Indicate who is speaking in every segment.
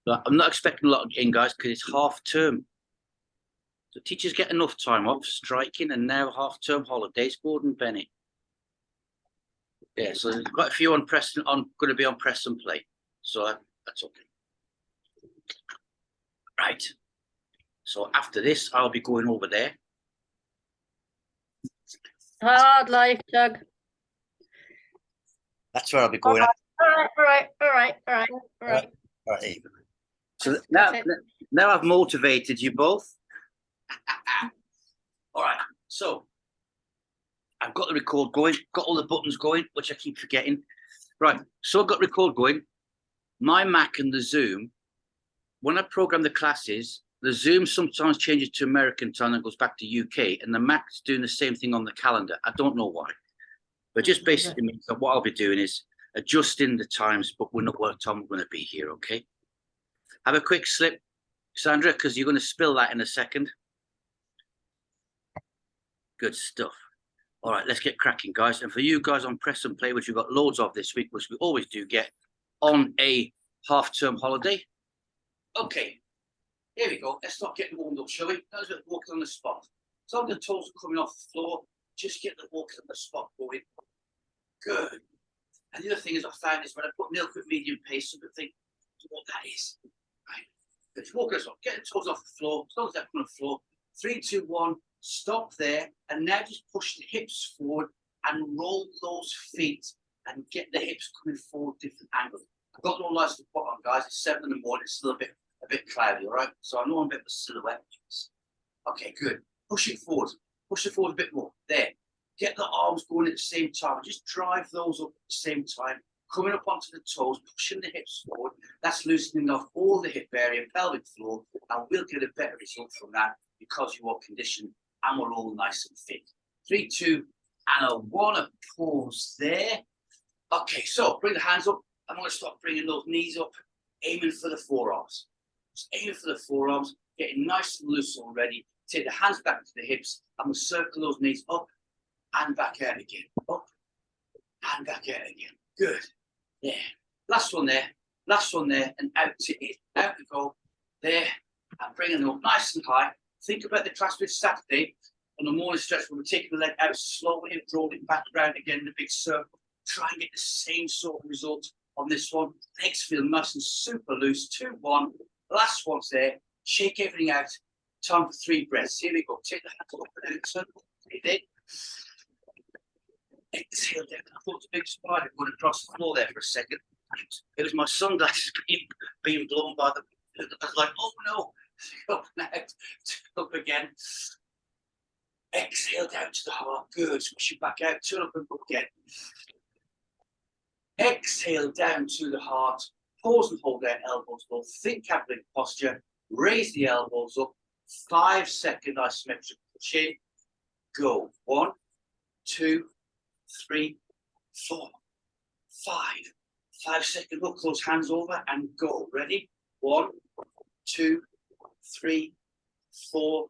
Speaker 1: But I'm not expecting a lot in, guys, because it's half term. So teachers get enough time off, striking, and now half-term holidays. Gordon Bennett. Yeah, so there's quite a few on Preston going to be on press and play. So that's okay. Right. So after this, I'll be going over there.
Speaker 2: Hard life, Doug.
Speaker 1: That's where I'll be going.
Speaker 2: All right.
Speaker 1: So now I've motivated you both. All right. So I've got the record going, got all the buttons going, which I keep forgetting. Right. So I've got record going. My Mac and the Zoom, when I program the classes, the Zoom sometimes changes to American time and goes back to UK, and the Mac's doing the same thing on the calendar. I don't know why. But just basically means that what I'll be doing is adjusting the times, but we're not what time we're going to be here, okay? Have a quick slip, Sandra, because you're going to spill that in a second. Good stuff. All right, let's get cracking, guys. And for you guys on press and play, which we've got loads of this week, which we always do get on a half-term holiday. Okay, here we go. Let's start getting warmed up, shall we? That's what walking on the spot. So the toes are coming off the floor. Just get the walking on the spot going. Good. And the other thing is I found is when I put NILQUIP medium pace, some people think what that is. Right. Let's walk us up. Get the toes off the floor. Toes up on the floor. 3, 2, 1. Stop there. And now just push the hips forward and roll those feet and get the hips coming forward different angles. I've got no lights to put on, guys. It's 7 in the morning. It's still a bit cloudy, all right? So I know I'm a bit of a silhouette. Okay, good. Push it forward. Push it forward a bit more. There. Get the arms going at the same time. Just drive those up at the same time. Coming up onto the toes, pushing the hips forward. That's loosening off all the hip area, pelvic floor, and we'll get a better result from that because you are conditioned and we're all nice and fit. 3, 2, and a 1. A pause there. Okay, so bring the hands up. I'm going to start bringing those knees up, aiming for the forearms. Just aiming for the forearms, getting nice and loose already. Take the hands back to the hips, and we'll circle those knees up and back out again. Up and back out again. Good. Yeah. Last one there, and out to it. Out we go. There, and bringing them up nice and high. Think about the class with Saturday. On the morning stretch, we'll be taking the leg out slowly and rolling it back around again in a big circle. Try and get the same sort of result on this one. Legs feel nice and super loose. 2, 1. Last one's there. Shake everything out. Time for 3 breaths. Here we go. Take the hands up and out. Turn. Breathe in. Exhale down. I thought it was a big spider going across the floor there for a second. It was my sunglasses being blown by the. I was like, oh no. Up and out. Up again. Exhale down to the heart. Good. Squish it back out. Turn up and go again. Exhale down to the heart. Pause and hold down elbows low. Think captain posture. Raise the elbows up. 5-second isometric push in. Go. 1, 2, 3, 4, 5. 5-second hook those hands over and go. Ready? 1, 2, 3, 4,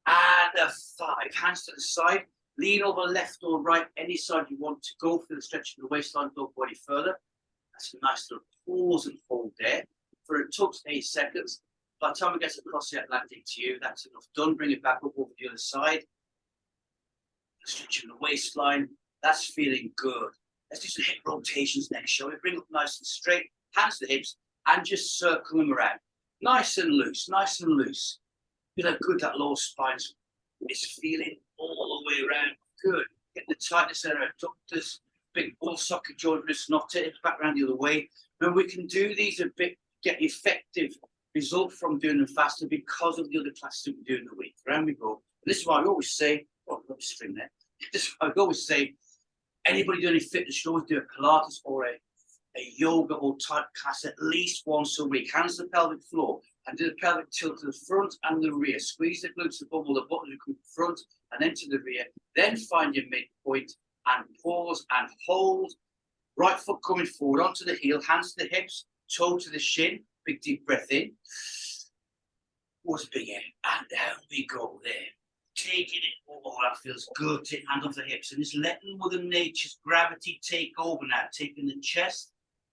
Speaker 1: and a 5. Hands to the side. Lean over left or right, any side you want to go for the stretch of the waistline. Don't go any further. That's a nice little pause and hold there for a total 8 seconds. By the time it gets across the Atlantic to you, that's enough done. Bring it back up over the other side. Stretching the waistline. That's feeling good. Let's do some hip rotations next, shall we? Bring up nice and straight, hands to the hips, and just circle them around. Nice and loose, nice and loose. Feel how good that lower spine is feeling all the way around. Good. Get the tightness there, abductors, big ball socket joint, wrist knot it, back around the other way. And we can do these a bit, get effective result from doing them faster because of the other classes that we do in the week. Around we go. And this is why I always say, oh, I've got a string there. This is why I always say, anybody doing any fitness should always do a Pilates or a yoga or type class at least once a week. Hands to the pelvic floor and do the pelvic tilt to the front and the rear. Squeeze the glutes above all the buttons, come front and then to the rear. Then find your midpoint and pause and hold. Right foot coming forward onto the heel, hands to the hips, toe to the shin. Big deep breath in. What's a big air? And down we go there. Taking it. Oh, that feels good. Take hand off the hips and just letting Mother Nature's gravity take over now. Taking the chest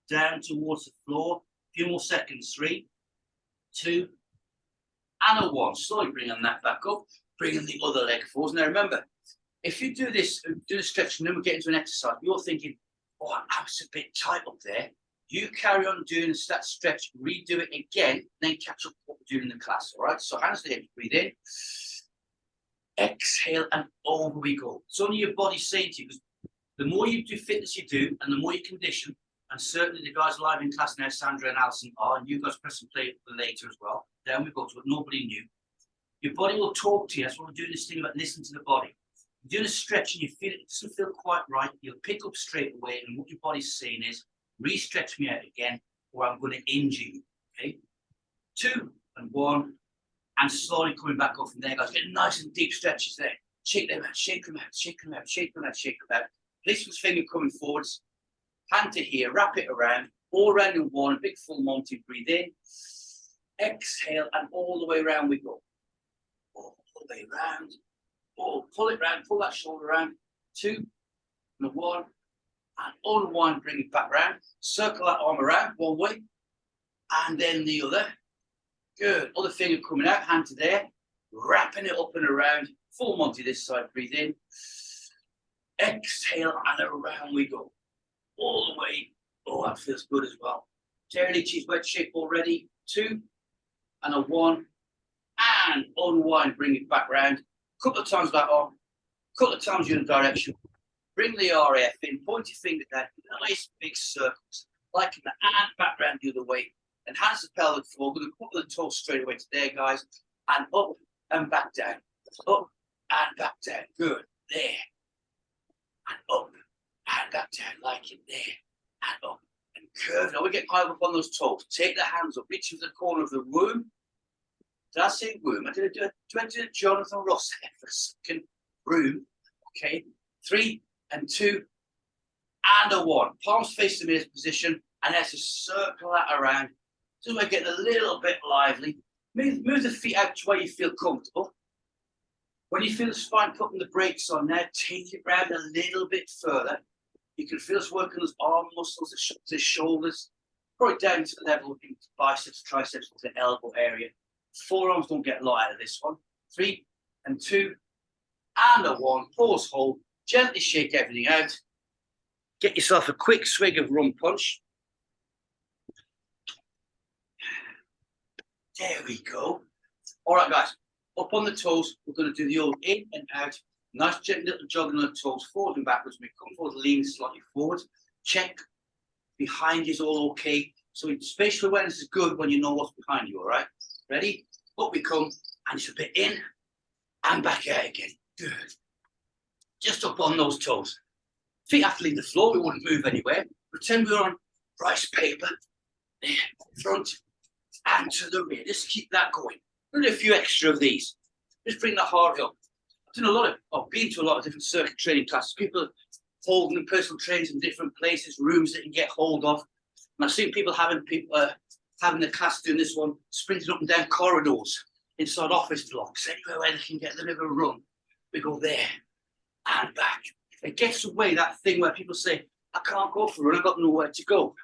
Speaker 1: down towards the floor. A few more seconds. 3, 2, and a 1. Slowly bringing that back up, bringing the other leg forwards. Now remember, if you do this, do the stretch, and then we get into an exercise, you're thinking, oh, I was a bit tight up there. You carry on doing that stretch, redo it again, then catch up what we're doing in the class, all right? So hands to the hips, breathe in. Exhale, and over we go. It's only your body saying to you, because the more you do fitness you do, and the more you condition, and certainly the guys live in class now, Sandra and Alison are, and you guys press and play later as well. Then we go to what nobody knew. Your body will talk to you. That's why we're doing this thing about listening to the body. You're doing a stretch and you feel it doesn't feel quite right. You'll pick up straight away, and what your body's saying is, re-stretch me out again, or I'm going to injure you. Okay? 2 and 1, and slowly coming back up from there, guys. Get nice and deep stretches there. Shake them out, shake them out, shake them out, shake them out, shake them out. This finger coming forwards, hand to here, wrap it around, all around in 1, big full Monty, breathe in, exhale, and all the way around we go. All the way around, oh, pull it round, pull that shoulder around, 2 and 1, and unwind, bring it back round, circle that arm around one way, and then the other. Good, other finger coming out, hand to there, wrapping it up and around, full Monty this side, breathe in, exhale, and around we go. All the way. Oh, that feels good as well. Terry cheese wedge shape already. 2 and a 1. And unwind, bring it back round. Couple of times that arm. Couple of times in direction. Bring the RAF in. Point your finger down. Nice big circles. Like in the and back round the other way. And hands to pelvic floor. We're going to couple the toes straight away to there, guys. And up and back down. Up and back down. Good. There. And up. And back down, like it there, and up, and curve. Now we get high up on those toes. Take the hands up, reach into the corner of the womb. Did I say womb? I did a Jonathan Ross there for a second. Room, okay. 3 and 2, and a 1. Palms face the mirror position, and let's just circle that around. So we're getting a little bit lively. Move the feet out to where you feel comfortable. When you feel the spine putting the brakes on now, take it round a little bit further. You can feel us working those arm muscles, the shoulders, probably down to the level of the biceps, triceps, to the elbow area. Forearms don't get light out of this one. 3 and 2, and a 1. Pause, hold. Gently shake everything out. Get yourself a quick swig of rum punch. There we go. All right, guys. Up on the toes, we're going to do the old in and out. Nice gentle little jog on the toes, forward and backwards. We come forward, lean slightly forward. Check behind you is all okay. So spatial awareness is good when you know what's behind you, all right? Ready? Up we come, and it's a bit in and back out again. Good. Just up on those toes. Feet have to leave the floor, we wouldn't move anywhere. Pretend we're on rice paper. There, front and to the rear. Just keep that going. We'll do a few extra of these. Just bring the heart up. I've done been to a lot of different circuit training classes. People holding in personal trainers in different places, rooms that you can get hold of. And I've seen people having the class doing this one, sprinting up and down corridors, inside office blocks, anywhere where they can get a little bit of a run. We go there and back. It gets away that thing where people say, I can't go for a run, I've got nowhere to go.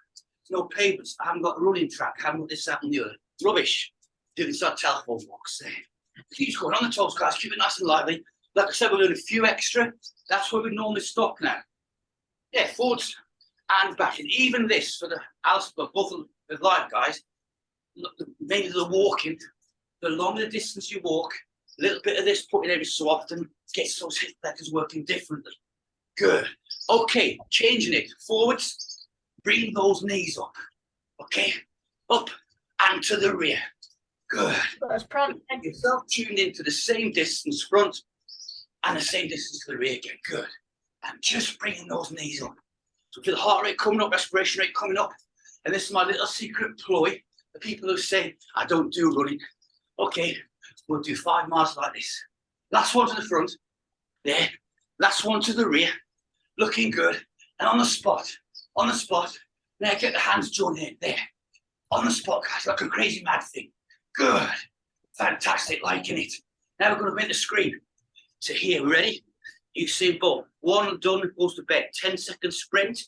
Speaker 1: There's no pavements, I haven't got a running track, I haven't got this, that, and the other. Rubbish. Doing inside telephone box there. Keep going on the toes, guys. Keep it nice and lively. Like I said, we're doing a few extra. That's where we normally stop now. Yeah, forwards and back. And even this for the both of the live guys, mainly the walking, the longer the distance you walk, a little bit of this put in every so often, gets those hip flexors working differently. Good. Okay, changing it. Forwards, bring those knees up. Okay, up and to the rear. Good. Get yourself tuned into the same distance front and the same distance to the rear again. Good. And just bringing those knees up. So feel the heart rate coming up, respiration rate coming up. And this is my little secret ploy. The people who say, I don't do running. Okay, we'll do 5 miles like this. Last one to the front. There. Last one to the rear. Looking good. And on the spot. On the spot. Now get the hands joined in. There. On the spot, guys. Like a crazy mad thing. Good. Fantastic. Liking it. Now we're going to make the scream. So here, we ready? Usain Bolt. 1 done, goes to bed. 10-second sprint.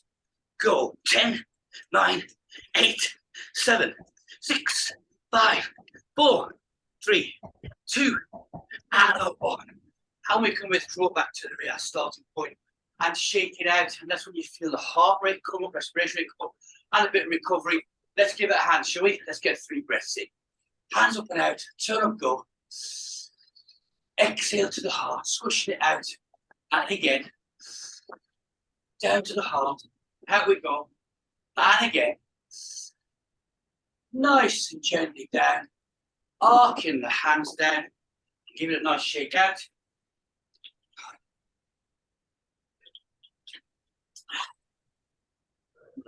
Speaker 1: Go. 10, 9, 8, 7, 6, 5, 4, 3, 2, and a 1. And we can withdraw back to the starting point and shake it out. And that's when you feel the heart rate come up, respiration rate come up, and a bit of recovery. Let's give it a hand, shall we? Let's get 3 breaths in. Hands up and out, turn up, go. Exhale to the heart, squishing it out. And again, down to the heart, out we go. And again, nice and gently down, arcing the hands down, give it a nice shake out.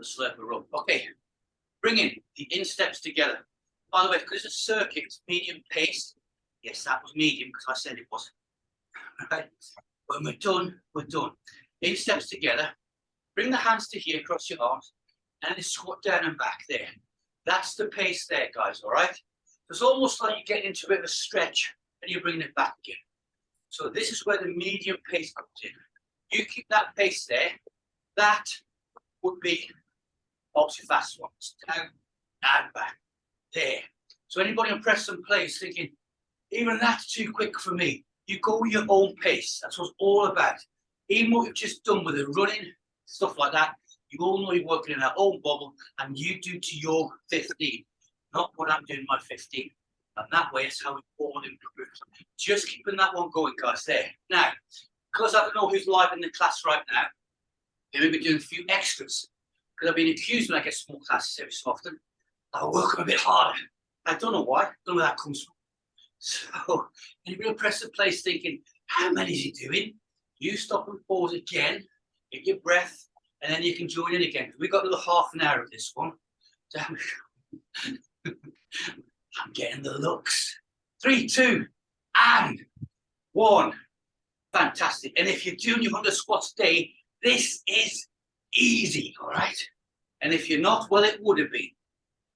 Speaker 1: Slurp a rub. Okay, bringing the insteps together. By the way, because it's a circuit, it's medium pace. Yes, that was medium because I said it was. Right. When we're done, we're done. Insteps together. Bring the hands to here across your arms, and then squat down and back there. That's the pace there, guys. All right. It's almost like you're getting into a bit of a stretch, and you're bringing it back again. So this is where the medium pace comes in. You keep that pace there. That would be obviously fast ones, down and back, there. So anybody on press and play is thinking, even that's too quick for me. You go your own pace. That's what it's all about. Even what you've just done with the running, stuff like that, you all know you're working in that own bubble, and you do to your 15, not what I'm doing my 15. And that way, it's how we all improve. Just keeping that one going, guys, there. Now, because I don't know who's live in the class right now, they may be doing a few extras. Because I've been accused when I get small classes every so often, I work a bit harder. I don't know why. I don't know where that comes from. So, and you're going to press the place thinking, how many is he doing? You stop and pause again, get your breath, and then you can join in again. We've got another half an hour of this one. Damn. I'm getting the looks. 3, 2, and 1. Fantastic. And if you're doing your 100 squats a day, this is easy, all right? And if you're not, well, it would have been.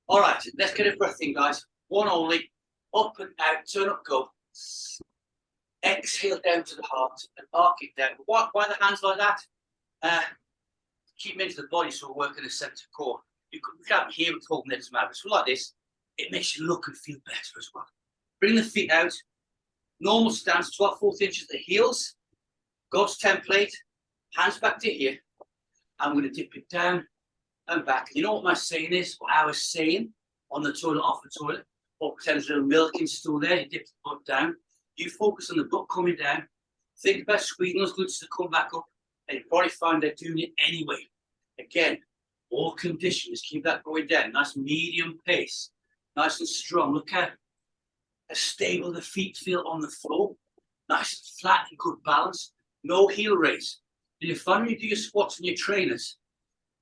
Speaker 1: All right, let's get a breath in, guys. 1 only. Up and out, turn up, go. Exhale down to the heart and arc it down. Why the hands like that? Keep them into the body so we're working the center core. You can't hear it holding it as matter. So like this, it makes you look and feel better as well. Bring the feet out. Normal stance, 12/4 inches at the heels. God's template. Hands back to here. I'm going to dip it down and back. You know what my saying is? What I was saying on the toilet, off the toilet. Or pretend there's a little milking stool there. You dip the butt down. You focus on the butt coming down. Think about squeezing those glutes to come back up. And you probably find they're doing it anyway. Again, all conditions. Keep that going down. Nice medium pace. Nice and strong. Look how stable the feet feel on the floor. Nice and flat and good balance. No heel raise. And you find when you do your squats and your trainers,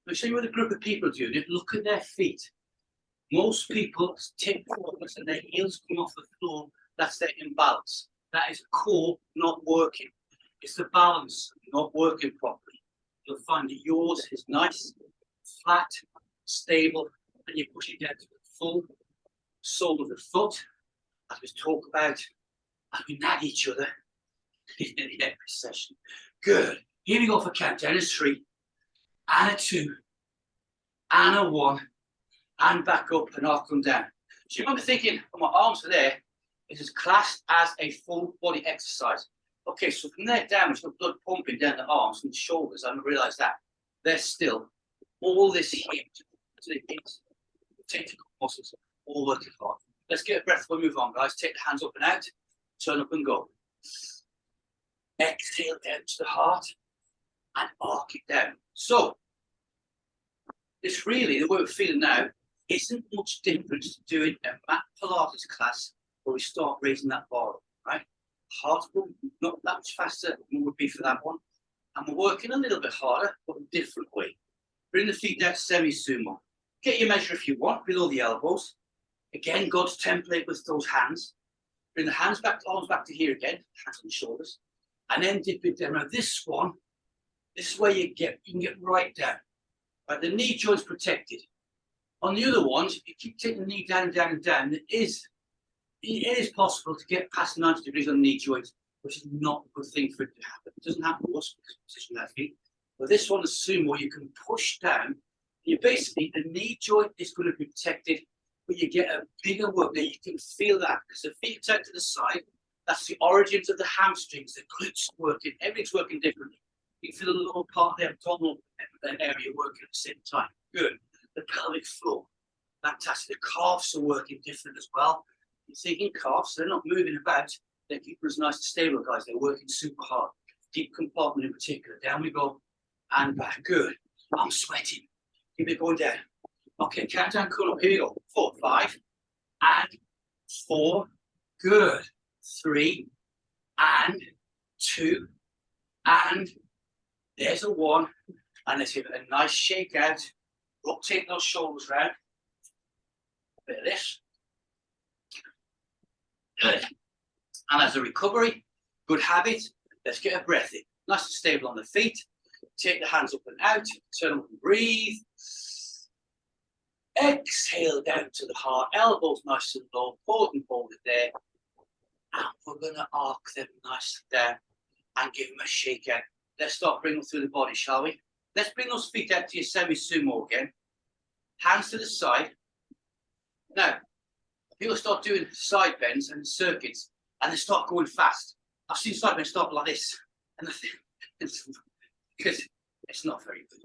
Speaker 1: make sure you're with a group of people doing it, look at their feet. Most people tip forwards and their heels come off the floor. That's their imbalance. That is core not working. It's the balance not working properly. You'll find that yours is nice, flat, stable, and you push it down to the full sole of the foot, as we talk about, as we nag each other in every session. Good. Here we go for countdown. It's 3, and a 2, and a 1, and back up and arc them down. So you might be thinking, oh, my arms are there. This is classed as a full body exercise. Okay, so from there down, we've got blood pumping down the arms and the shoulders. I didn't realise that. They're still all this hip to the hips, the tentacle muscles, all working hard. Let's get a breath. We'll move on, guys. Take the hands up and out. Turn up and go. Exhale down to the heart and arc it down. So, it's really, the way we're feeling now, isn't much difference to doing a mat Pilates class where we start raising that bar up, right? Heart will not that much faster than it would be for that one. And we're working a little bit harder, but a different way. Bring the feet down semi-sumo. Get your measure if you want, below the elbows. Again, God's template with those hands. Bring the hands back, arms back to here again, hands on the shoulders. And then dip it down. Now this one, this is where you can get right down. Right, the knee joint's protected. On the other ones, you keep taking the knee down and down and down. It is possible to get past 90 degrees on the knee joint, which is not a good thing for it to happen. It doesn't happen to us because of the position of our feet. But this one is sumo, you can push down. You basically, the knee joint is going to be protected but you get a bigger work there. You can feel that because the feet out to the side, that's the origins of the hamstrings, the glutes working, everything's working differently. You can feel the lower part of the abdominal area working at the same time. Good. The pelvic floor, fantastic. The calves are working different as well. You're thinking calves, they're not moving about. They're keeping us nice and stable, guys. They're working super hard. Deep compartment in particular. Down we go and back. Good. I'm sweating. Keep it going down. Okay, countdown, cool up. Here we go. 4, 5, and 4. Good. 3, and 2, and there's a 1. And let's give it a nice shake out. Rotate those shoulders round. A bit of this. Good. And as a recovery, good habit, let's get a breath in. Nice and stable on the feet. Take the hands up and out. Turn up and breathe. Exhale down to the heart. Elbows nice and low. Hold and hold it there. And we're going to arc them nicely down and give them a shake out. Let's start bringing them through the body, shall we? Let's bring those feet out to your semi-sumo again. Hands to the side. Now, people start doing side bends and circuits, and they start going fast. I've seen side bends start like this, and because it's not very good.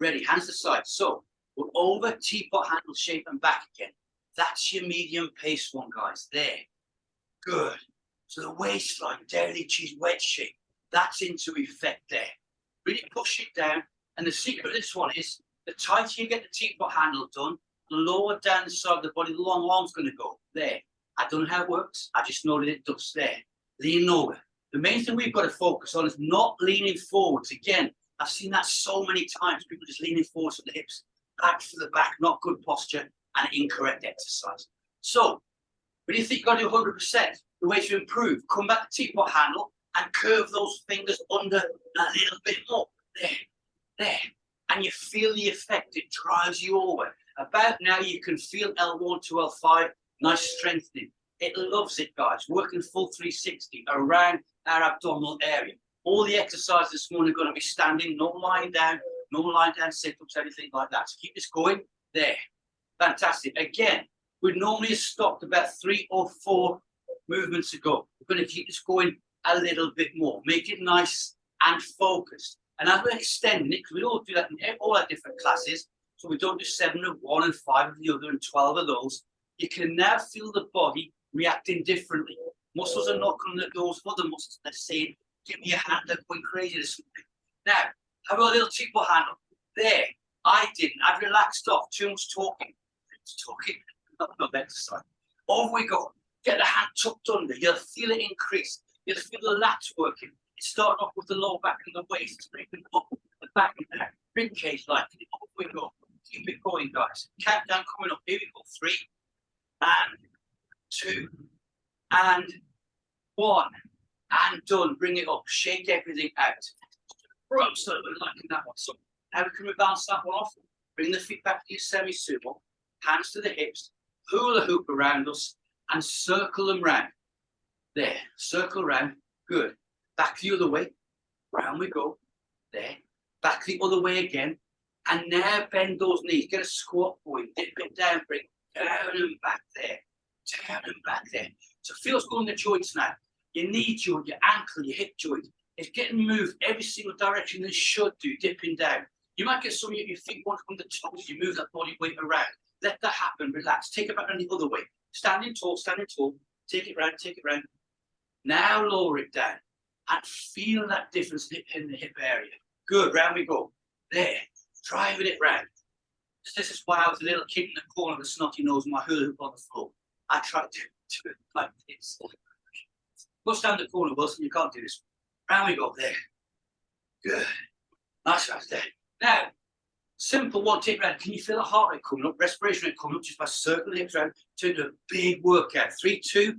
Speaker 1: Ready, hands to the side. So we're over teapot handle shape and back again. That's your medium pace one, guys. There. Good. So the waistline, dairy cheese wedge shape, that's into effect there. Really push it down. And the secret of this one is the tighter you get the teapot handle done, the lower down the side of the body the long arm's going to go. There. I don't know how it works. I just know that it does there. Lean over. The main thing we've got to focus on is not leaning forwards. Again, I've seen that so many times. People just leaning forwards with the hips, back to the back, not good posture, and incorrect exercise. So, when you think you've got to do 100%, the way to improve, come back to teapot handle and curve those fingers under a little bit more. There, there. And you feel the effect. It drives you over. About now, you can feel L1 to L5, nice strengthening. It loves it, guys. Working full 360 around our abdominal area. All the exercises this morning are going to be standing, no lying down sit-ups, anything like that. So keep this going. There. Fantastic. Again, we'd normally have stopped about 3 or 4 movements ago. We're going to keep this going a little bit more. Make it nice and focused. And as we're extending it, because we all do that in all our different classes, so we don't do 7 of one and 5 of the other and 12 of those, you can now feel the body reacting differently. Muscles are knocking on the doors of other muscles. They're saying, give me a hand, they're going crazy this morning. Now, have a little teapot handle. There. I didn't. I've relaxed off. Too much talking. Not exercise. Over we go. Get the hand tucked under. You'll feel it increase. You'll feel the lats working. It's starting off with the lower back and the waist. It's bringing up the back and down. Rib cage like it. Over we go. Keep it going, guys. Countdown coming up. Here we go. 3 and 2 and 1 and done. Bring it up. Shake everything out. So we're liking that one. So how can we bounce that one off? Bring the feet back to your semi-sumo. Hands to the hips. Hula hoop around us and circle them round. There. Circle round. Good. Back the other way. Round we go. There. Back the other way again. And now bend those knees. Get a squat going. Dip it down. Bring down and back there. Down and back there. So feel what's going on the joints now. Your knee joint, your ankle, your hip joint. It's getting moved every single direction they should do, dipping down. You might get some of your feet going from the toes. You move that body weight around. Let that happen. Relax. Take it back on the other way. Standing tall, standing tall. Take it round, take it round. Now lower it down. And feel that difference in the hip area. Good. Round we go. There. Driving it round. This is why I was a little kid in the corner with a snotty nose and my hula hoop on the floor. I tried to do it like this. Push down the corner, Wilson. You can't do this. Round we go. There. Good. Nice right there. Now, simple one, take round. Can you feel the heart rate coming up, respiration rate coming up just by circling the hips around? Turn to a big workout. 3, 2,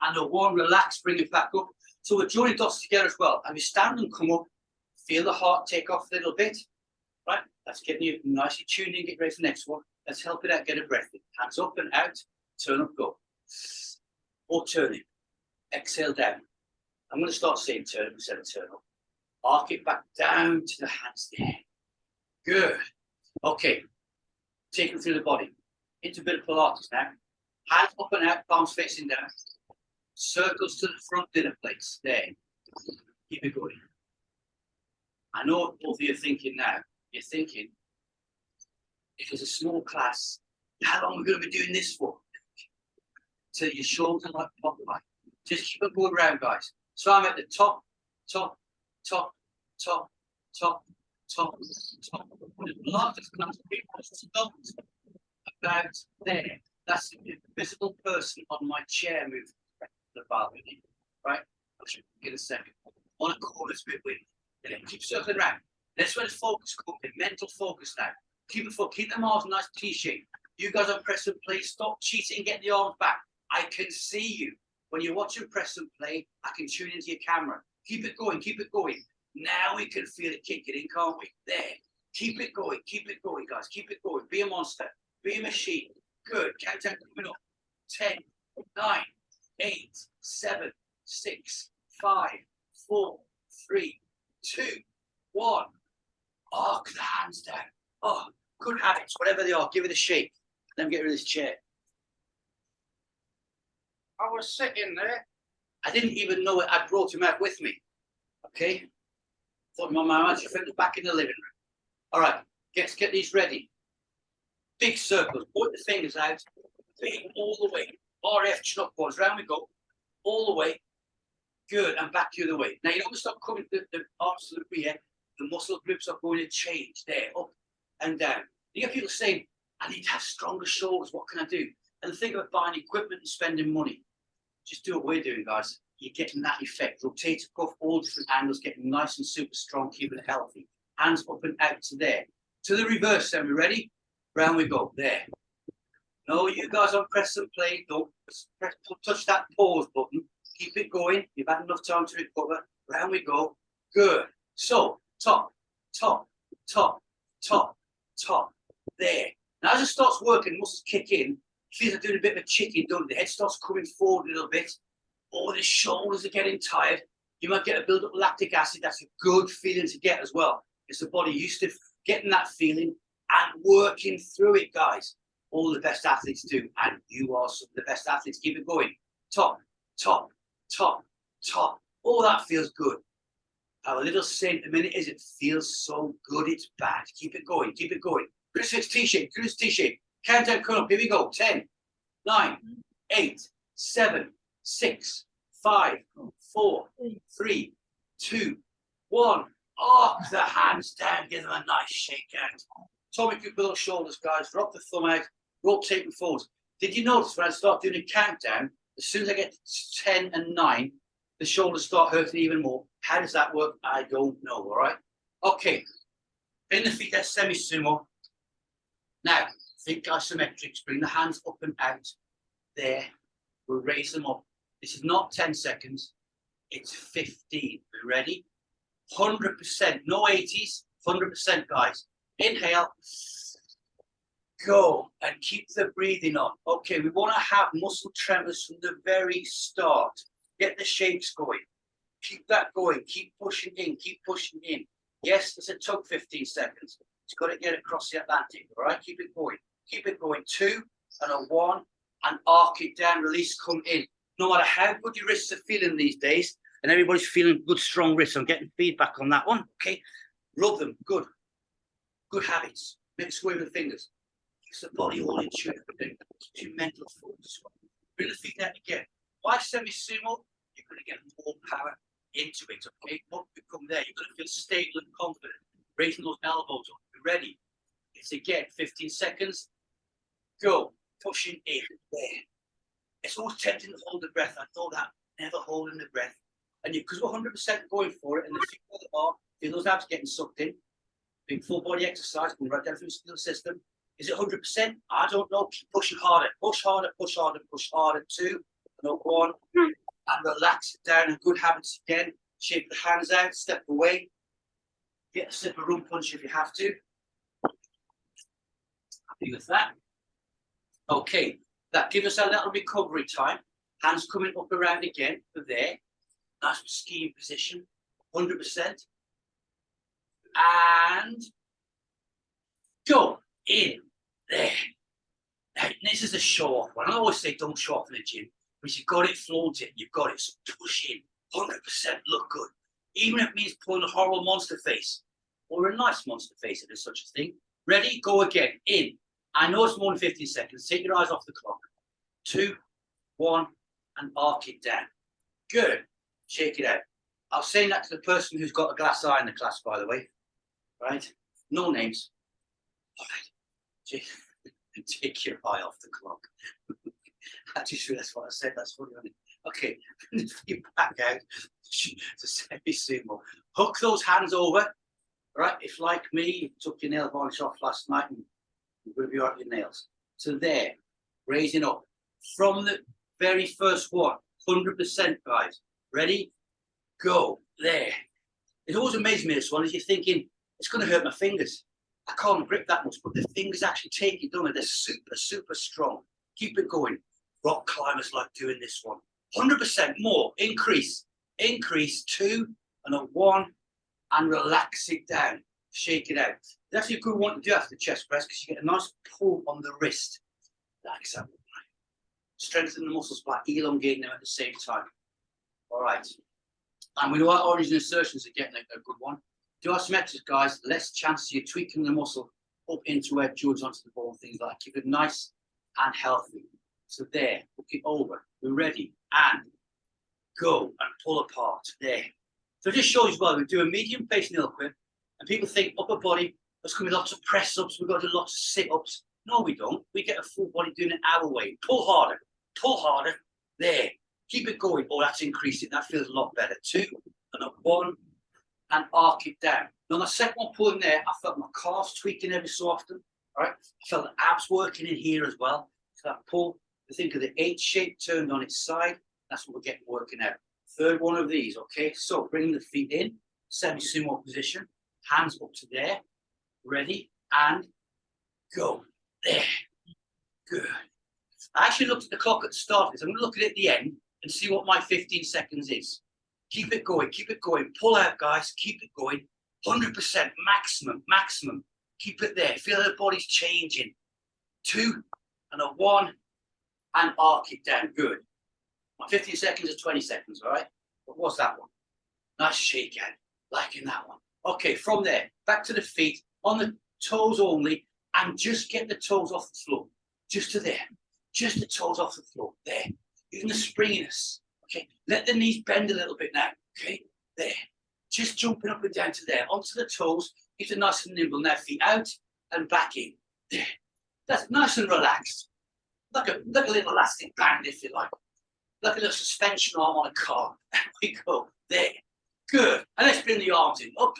Speaker 1: and a 1. Relax, bring it back up. So we're joining dots together as well. And we stand and come up, feel the heart take off a little bit. Right? That's getting you nicely tuned in, get ready for the next one. Let's help it out, get a breath in. Hands up and out, turn up, go. Or turning. Exhale down. I'm going to start saying turn up instead of turn up. Arc it back down to the hands there. Good. Okay. Take them through the body. into a bit of Pilates now. Hands up and out, palms facing down. Circles to the front dinner plates. There. Keep it going. I know what both of you are thinking now. You're thinking, if it's a small class, how long are we going to be doing this for? Till your shoulders like pop like. Just keep it going round, guys. So I'm at the top, top, top, top, top, top, top. The largest class of people stopped about there. That's the invisible person on my chair moving the balcony, right? I'll show you in a second. On a corner's bit with. And then keep circling around. That's where the focus comes in. Mental focus now. Keep it focused. Keep them arms nice T-shape. You guys on press and play. Stop cheating and get the arms back. I can see you. When you're watching press and play, I can tune into your camera. Keep it going. Keep it going. Now we can feel it kicking in, can't we? There. Keep it going, guys. Keep it going. Be a monster. Be a machine. Good. Countdown coming up. 10, 9, 8, 7, 6, 5, 4, 3, 2, 1. Arc the hands down. Oh, good habits, whatever they are. Give it a shake. Let me get rid of this chair. I was sitting there. I didn't even know it. I brought him out with me. Okay. Thought my magic friend was back in the living room. All right, let's get these ready. Big circles. Point the fingers out. Big all the way. RF chin-up pose. Round we go. All the way. Good. And back the other way. Now you don't stop coming. The arms to the rear. The muscle groups are going to change. There, up and down. You get people saying, "I need to have stronger shoulders. What can I do?" And the thing about buying equipment and spending money. Just do what we're doing, guys. You're getting that effect. Rotate cuff, all different angles, getting nice and super strong, keeping it healthy. Hands up and out to there. To the reverse, then we ready? Round we go. There. No, you guys on press and play. Don't touch that pause button. Keep it going. You've had enough time to recover. Round we go. Good. So, top, top, top, top, top. There. Now, as it starts working, muscles kick in. Feels like doing a bit of a chicken, don't it? The head starts coming forward a little bit. All the shoulders are getting tired. You might get a build-up of lactic acid. That's a good feeling to get as well. It's the body used to getting that feeling and working through it, guys. All the best athletes do, and you are some of the best athletes. Keep it going. Top, top, top, top. Oh, that feels good. Our little saying at the minute is it feels so good, it's bad. Keep it going, keep it going. Chris T-shape, Chris T-shape. Countdown coming up. Here we go. 10, 9, 8, 7, 6, 5, 4, 3, 2, 1. Arc the hands down. Give them a nice shake out. Tommy grip with those shoulders, guys. Drop the thumb out. Rotate them forwards. Did you notice when I start doing a countdown, as soon as I get to 10 and 9, the shoulders start hurting even more? How does that work? I don't know. All right. Okay. In the feet, that's semi-sumo. Now, think isometrics. Bring the hands up and out. There. We'll raise them up. This is not 10 seconds. It's 15. We ready? 100%. No 80s. 100%, guys. Inhale. Go. And keep the breathing on. Okay, we want to have muscle tremors from the very start. Get the shapes going. Keep that going. Keep pushing in. Keep pushing in. Yes, it's a tug 15 seconds. It's got to get across the Atlantic. All right, keep it going. Keep it going. 2 and a 1 and arc it down. Release, come in. No matter how good your wrists are feeling these days, and everybody's feeling good, strong wrists. I'm getting feedback on that one. Okay, rub them. Good. Good habits. Make sway with the fingers. Keeps the body all in tune. Keeps your mental focus. Bring the feet out again. Why semi-sumo? You're going to get more power into it. Okay, once you come there, you're going to feel stable and confident. Raising those elbows up. Be ready. It's again 15 seconds. Go. Pushing in there. It's always tempting to hold the breath. I know that. Never holding the breath. And you, because we're 100% going for it, and the feet where they are, feel those abs getting sucked in. Big full body exercise, going right down through the skill system. Is it 100%? I don't know. Keep pushing harder. Push harder, push harder, push harder. 2, and 1. And relax it down. And good habits again. Shake the hands out, step away. Get a sip of rum punch if you have to. Happy with that? Okay, that gives us a little recovery time. Hands coming up around again for there. Nice skiing position, 100%. And go in there. Now, this is a show off one. I always say don't show off in the gym, but if you've got it, flaunt it. You've got it, so push in. 100% look good. Even if it means pulling a horrible monster face or a nice monster face if there's such a thing. Ready? Go again. In. I know it's more than 15 seconds. Take your eyes off the clock. 2, 1, and arc it down. Good. Shake it out. I was saying that to the person who's got a glass eye in the class, by the way. Right? No names. All right. Take your eye off the clock. I just realized what I said. That's funny. Okay. You back out to semi-sumo. Hook those hands over. Right? If, like me, you took your nail varnish off last night and you're going to be out your nails. So there. Raising up. From the very first one. 100%, guys. Ready? Go. There. It always amazes me, this one, is you're thinking, it's going to hurt my fingers. I can't grip that much, but the fingers actually take it, don't they? They're super, super strong. Keep it going. Rock climbers like doing this one. 100% more. Increase. Increase. 2 and a 1 and relax it down. Shake it out. It's actually a good one to do after the chest press because you get a nice pull on the wrist. Like so. Strengthen the muscles by elongating them at the same time. All right. And we know our origin insertions are getting a good one. Do isometrics, guys, less chance you're tweaking the muscle up into where it joins onto the ball, things like that. Keep it nice and healthy. So there, hook it over. We're ready. And go and pull apart. There. So it just shows you, well, we do a medium pace NILQUIP, and people think upper body, there's going to be lots of press ups, we've got to do lots of sit ups. No, we don't. We get a full body doing it our way. Pull harder. Pull harder. There. Keep it going. Oh, that's increasing. That feels a lot better. 2 and a 1. And arc it down. Now, the second one pulling there, I felt my calves tweaking every so often. All right, I felt the abs working in here as well. So that pull, I think of the H shape turned on its side. That's what we're getting working out. Third one of these, okay? So bringing the feet in, semi-sumo position, hands up to there, ready, and go. There. Good. I actually looked at the clock at the start of this. I'm going to look at it at the end and see what my 15 seconds is. Keep it going, keep it going. Pull out, guys, keep it going. 100%, maximum, maximum. Keep it there. Feel the body's changing. 2 and a 1 and arc it down. Good. My 15 seconds is 20 seconds, all right? But what's that one? Nice shake out, liking that one. Okay, from there, back to the feet, on the toes only, and just get the toes off the floor. Just to there. Just the toes off the floor. There. Even the springiness. Okay, let the knees bend a little bit now. Okay, there. Just jumping up and down to there, onto the toes. Keep it nice and nimble. Now feet out and back in. There. That's nice and relaxed. Like a little elastic band, if you like. Like a little suspension arm on a car. There we go. There. Good. And let's bring the arms in. Up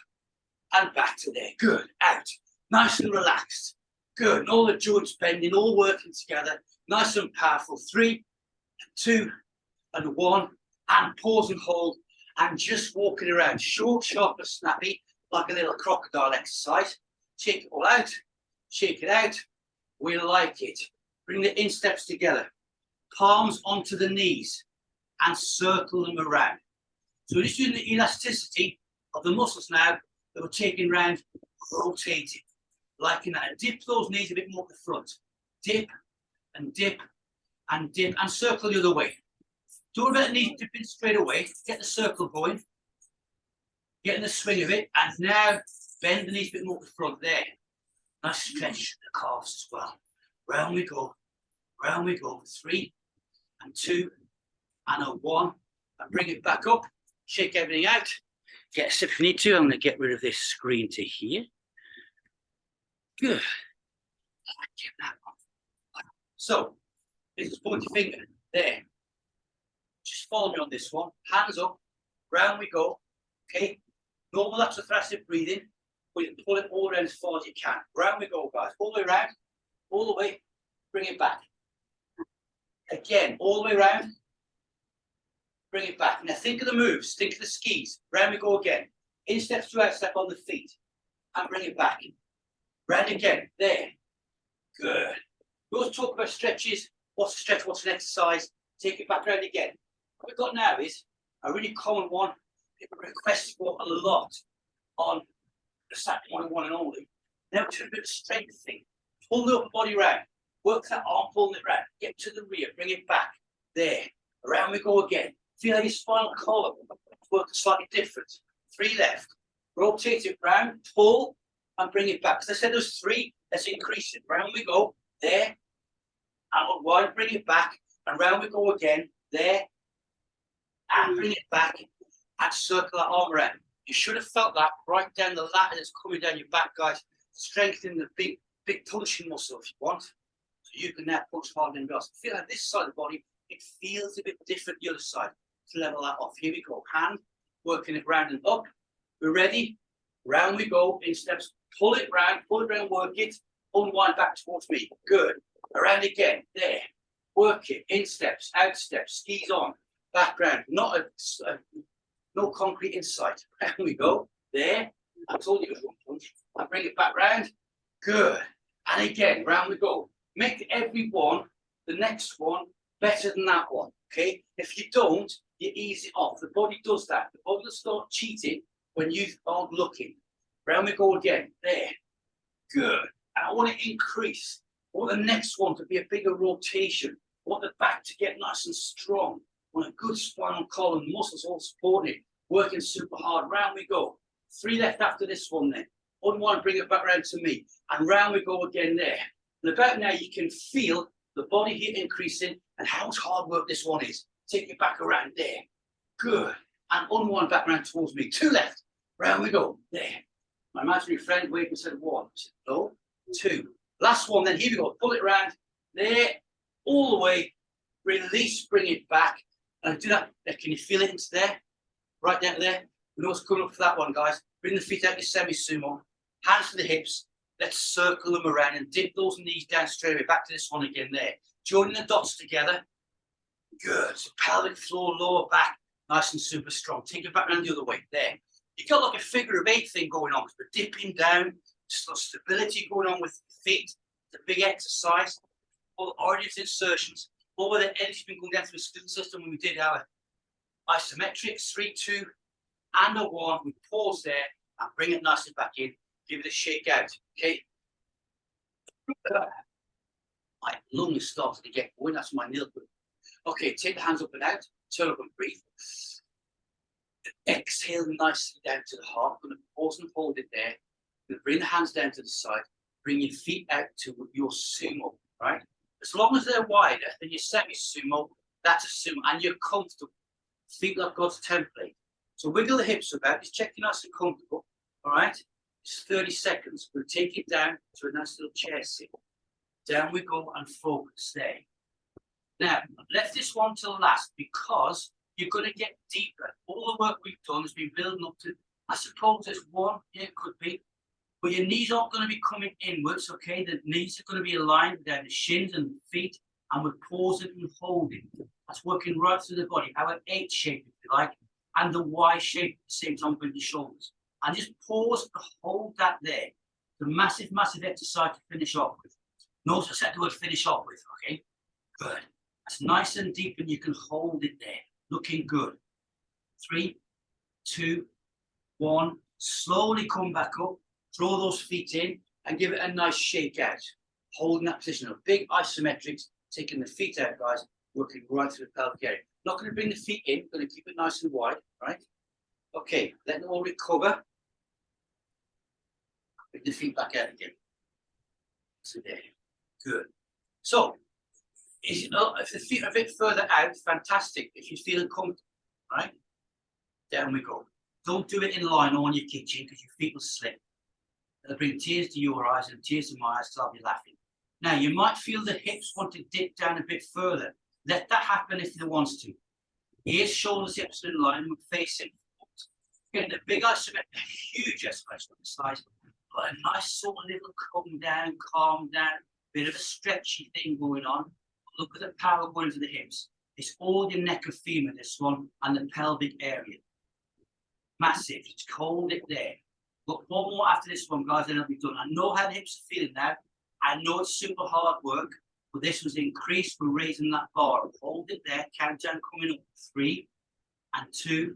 Speaker 1: and back to there. Good. Out. Nice and relaxed. Good. And all the joints bending, all working together. Nice and powerful. 3, 2, and 1, and pause and hold, and just walking around, short, sharp, and snappy, like a little crocodile exercise. Shake it all out, shake it out. We like it. Bring the insteps together, palms onto the knees, and circle them around. So we're just doing the elasticity of the muscles now that we're taking around, rotating, liking that. And dip those knees a bit more to the front. Dip, and dip, and dip, and circle the other way. Don't let the knees dip in straight away. Get the circle going. Get in the swing of it. And now bend the knees a bit more to the front there. Nice stretch the calves as well. Round we go. Round we go. 3 and 2 and a 1. And bring it back up. Shake everything out. Get a sip if you need to. I'm going to get rid of this screen to here. Good. I like that one. So, this is pointy finger. There. Just follow me on this one. Hands up. Round we go. Okay. Normal lateral thoracic breathing. But you pull it all around as far as you can. Round we go, guys. All the way around. All the way. Bring it back. Again. All the way around. Bring it back. Now think of the moves. Think of the skis. Round we go again. Instep to outstep on the feet. And bring it back. Round again. There. Good. We always talk about stretches. What's a stretch? What's an exercise? Take it back round again. What we've got now is a really common one. People request for a lot on the Saturday morning one and only. Now to a bit of strength thing. Pull the upper body round. Work that arm, pulling it round. Get to the rear, bring it back. There. Around we go again. Feel like your spinal column working slightly different. 3 left. Rotate it round, pull, and bring it back. So I said there's 3. Let's increase it. Round we go. There. And wide, bring it back. And round we go again. There. And bring it back. And circle that arm around. You should have felt that right down the lat that's coming down your back, guys. Strengthen the big punching muscle if you want. So you can now punch harder than else. Feel like this side of the body, it feels a bit different the other side. To level that off. Here we go. Hand, working it round and up. We're ready. Round we go in steps. Pull it round, work it. Unwind back towards me. Good. Around again. There. Work it. In steps, out steps, skis on. Back round. Not no concrete inside. Round we go. There. I told you it was one punch. I bring it back round. Good. And again, round we go. Make every one, the next one, better than that one. Okay? If you don't, you ease it off. The body does that. The body will start cheating when you aren't looking. Round we go again. There. Good. And I want to increase. I want the next one to be a bigger rotation. I want the back to get nice and strong. I want a good spinal column, muscles all supported. Working super hard. Round we go. 3 left after this one then. Unwind, bring it back round to me. And round we go again there. And about now you can feel the body heat increasing and how much hard work this one is. Take it back around there. Good. And unwind back round towards me. 2 left. Round we go. There. My imaginary friend waved and said 1. I said no. 2. Last one then. Here we go. Pull it around. There. All the way. Release. Bring it back. And do that. Can you feel it into there? Right down there. We know what's coming up for that one, guys. Bring the feet out to semi-sumo. Hands to the hips. Let's circle them around and dip those knees down straight away. Back to this one again there. Joining the dots together. Good. So pelvic floor, lower back. Nice and super strong. Take it back around the other way. There. You got like a figure of 8 thing going on. We're dipping down. Just got stability going on with the feet. It's a big exercise. All the origins insertions. All where the energy's been going down through the skeletal system when we did our isometrics. 3, 2, and a 1. We pause there and bring it nicely back in. Give it a shake out. Okay. My lungs started to get going. That's my NILQUIP. Okay, take the hands up and out. Turn up and breathe. Exhale nicely down to the heart. I'm going to pause and hold it there. I'm going to bring the hands down to the side. Bring your feet out to your sumo, right? As long as they're wider than your semi-sumo, that's a sumo. And you're comfortable. Feet like God's template. So wiggle the hips about. Just check you're nice and comfortable. All right? It's 30 seconds. We'll take it down to a nice little chair sit. Down we go and focus there. Now, let this one till last because you're going to get deeper. All the work we've done has been building up to, I suppose there's 1, yeah, it could be. But your knees aren't going to be coming inwards, okay? The knees are going to be aligned down the shins and the feet, and we're pausing and holding. That's working right through the body. Our H shape, if you like, and the Y shape at the same time with the shoulders. And just pause and hold that there. The massive, massive exercise to finish off with. Notice I said the word finish off with, okay? Good. That's nice and deep and you can hold it there. Looking good. 3, 2, 1. Slowly come back up. Throw those feet in and give it a nice shake out. Holding that position. A big isometrics. Taking the feet out, guys. Working right through the pelvic area. Not going to bring the feet in. Going to keep it nice and wide, right? Okay, let them all recover. Bring the feet back out again. So there. Good. So, if the feet are a bit further out, fantastic. If you're feeling comfortable, right? Down we go. Don't do it in line or on your kitchen because your feet will slip. They'll bring tears to your eyes and tears to my eyes to have you laughing. Now, you might feel the hips want to dip down a bit further. Let that happen if it wants to. Ears, shoulders, hips in line, we're facing forward. Getting a big isometric, huge isolation on the slides, but a nice sort of little calm down, bit of a stretchy thing going on. Look at the power going to the hips. It's all your neck of femur, this one, and the pelvic area. Massive. Just hold it there. Got 1 more after this one, guys, then it'll be done. I know how the hips are feeling now. I know it's super hard work, but this was increased. We're raising that bar. Hold it there. Countdown coming up. 3 and 2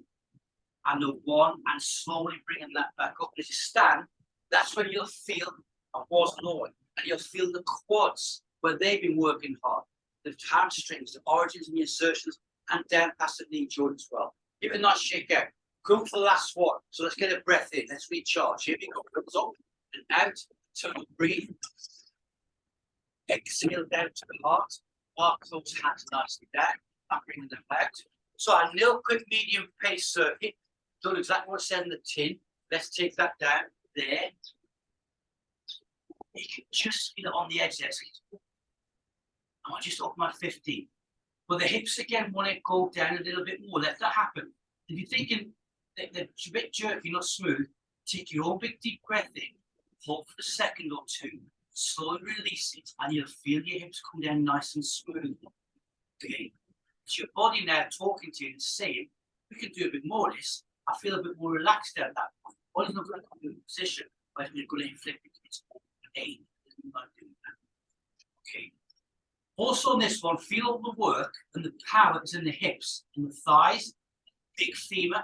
Speaker 1: and a 1, and slowly bringing that back up. As you stand, that's when you'll feel a pause lowering, and you'll feel the quads where they've been working hard. The hamstrings, the origins and the insertions, and down past the knee joint as well. Give it a nice shake out. Go for the last one. So let's get a breath in. Let's recharge. Here we go. Comes up and out. Turn up, breathe. Exhale down to the heart. Mark those hands nicely down. I'm bringing them out. So our NILQUIP medium pace circuit. Done exactly what I said in the tin. Let's take that down there. You can just feel it on the edge there. I want just up my 15. But the hips again want to go down a little bit more. Let that happen. If you're thinking that they're a bit jerky, not smooth, take your own big deep breath in, hold for a second or two, slowly release it, and you'll feel your hips come down nice and smooth. Okay? It's your body now talking to you and saying, we can do a bit more of this. I feel a bit more relaxed at that point. Body's not going to come to a position where you're going to inflict pain. Not doing that. Okay. Also on this one, feel all the work and the power is in the hips and the thighs, big femur.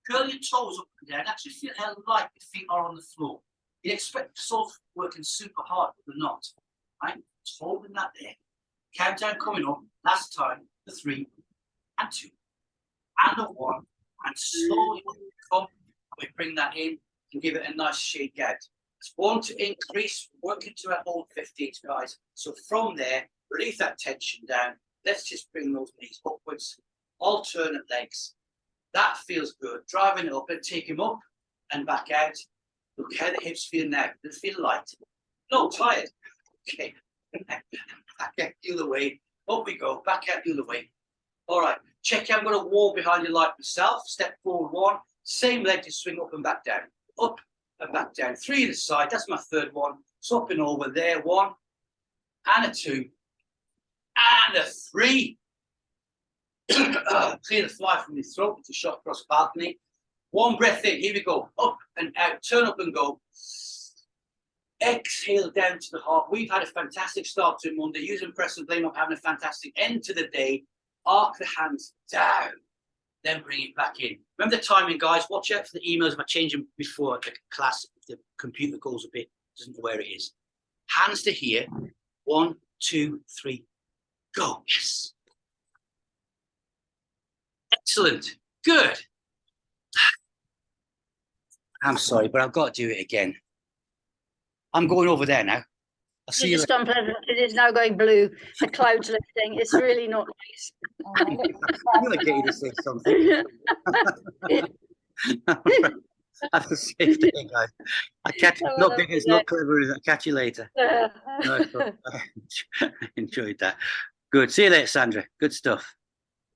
Speaker 1: Curl your toes up and down. Actually feel how light the feet are on the floor. You expect the soles working super hard, but they're not. Right? Just holding that there. Countdown coming up. Last time, the 3 and 2 and the 1, and slowly come. We bring that in and give it a nice shake out. It's one to increase, working to our whole 15s, guys. So from there, release that tension down. Let's just bring those knees upwards. Alternate legs. That feels good. Driving it up and take him up and back out. Look how the hips feel now. They feel light. No, tired. Okay. Back out the other way. Up we go. Back out the other way. All right. Check out. I'm going to wall behind you like myself. Step forward 1. Same leg to swing up and back down. Up and back down. 3 to the side. That's my 3rd one. So up and over there. 1 and a 2 and a 3. Clear the fly from your throat with a shot across the balcony. 1 breath in. Here we go. Up and out. Turn up and go. Exhale down to the heart. We've had a fantastic start to Monday. Using press and play, not having a fantastic end to the day. Arc the hands down. Then bring it back in. Remember the timing, guys. Watch out for the emails if I change them before the class. If the computer goes a bit, doesn't know where it is. Hands to here. 1, 2, 3. Go. Yes. Excellent. Good. I'm sorry, but I've got to do it again. I'm going over there now. I'll see you
Speaker 2: Just unpleasant. It is now going blue. The clouds lifting. It's really not nice.
Speaker 1: I'm going to get you to say something. I have to say thing, guys. I catch not big, it's not clever. I'll catch you later. No, I enjoyed that. Good. See you later, Sandra. Good stuff.